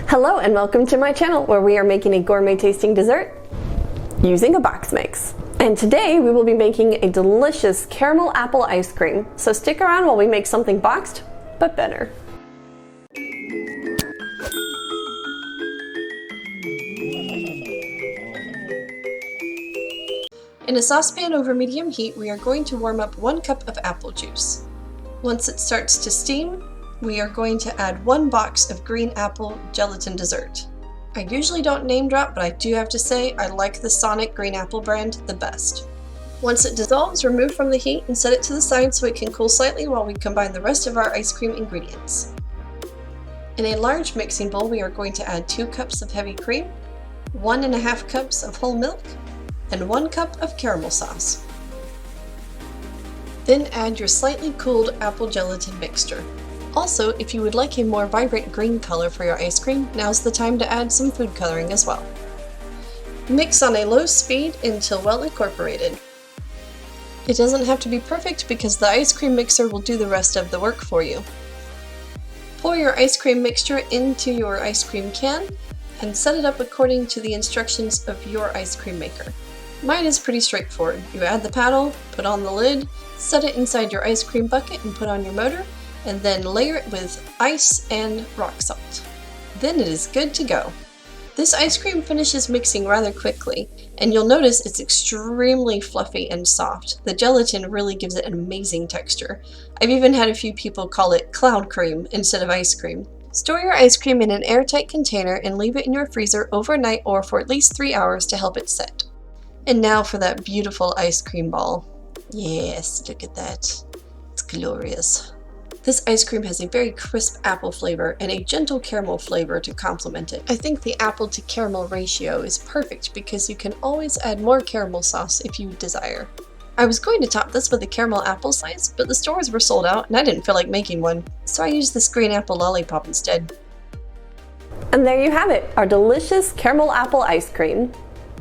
Hello and welcome to my channel where we are making a gourmet tasting dessert using a box mix. And today we will be making a delicious caramel apple ice cream. So stick around while we make something boxed, but better. In a saucepan over medium heat, we are going to warm up 1 cup of apple juice. Once it starts to steam, we are going to add 1 box of green apple gelatin dessert. I usually don't name drop, but I do have to say I like the Sonic green apple brand the best. Once it dissolves, remove from the heat and set it to the side so it can cool slightly while we combine the rest of our ice cream ingredients. In a large mixing bowl, we are going to add 2 cups of heavy cream, 1.5 cups of whole milk, and 1 cup of caramel sauce. Then add your slightly cooled apple gelatin mixture. Also, if you would like a more vibrant green color for your ice cream, now's the time to add some food coloring as well. Mix on a low speed until well incorporated. It doesn't have to be perfect because the ice cream mixer will do the rest of the work for you. Pour your ice cream mixture into your ice cream can and set it up according to the instructions of your ice cream maker. Mine is pretty straightforward. You add the paddle, put on the lid, set it inside your ice cream bucket and put on your motor, and then layer it with ice and rock salt. Then it is good to go. This ice cream finishes mixing rather quickly, and you'll notice it's extremely fluffy and soft. The gelatin really gives it an amazing texture. I've even had a few people call it cloud cream instead of ice cream. Store your ice cream in an airtight container and leave it in your freezer overnight or for at least 3 hours to help it set. And now for that beautiful ice cream ball. Yes, look at that. It's glorious. This ice cream has a very crisp apple flavor and a gentle caramel flavor to complement it. I think the apple to caramel ratio is perfect because you can always add more caramel sauce if you desire. I was going to top this with a caramel apple slice, but the stores were sold out and I didn't feel like making one, so I used this green apple lollipop instead. And there you have it, our delicious caramel apple ice cream.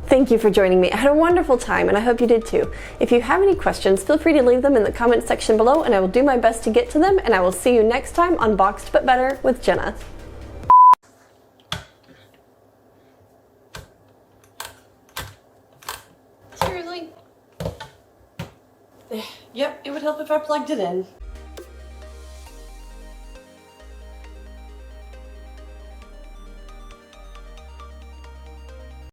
Thank you for joining me. I had a wonderful time and I hope you did too. If you have any questions, feel free to leave them in the comment section below and I will do my best to get to them, and I will see you next time on Boxed But Better with Jenna. Seriously? Yep, it would help if I plugged it in.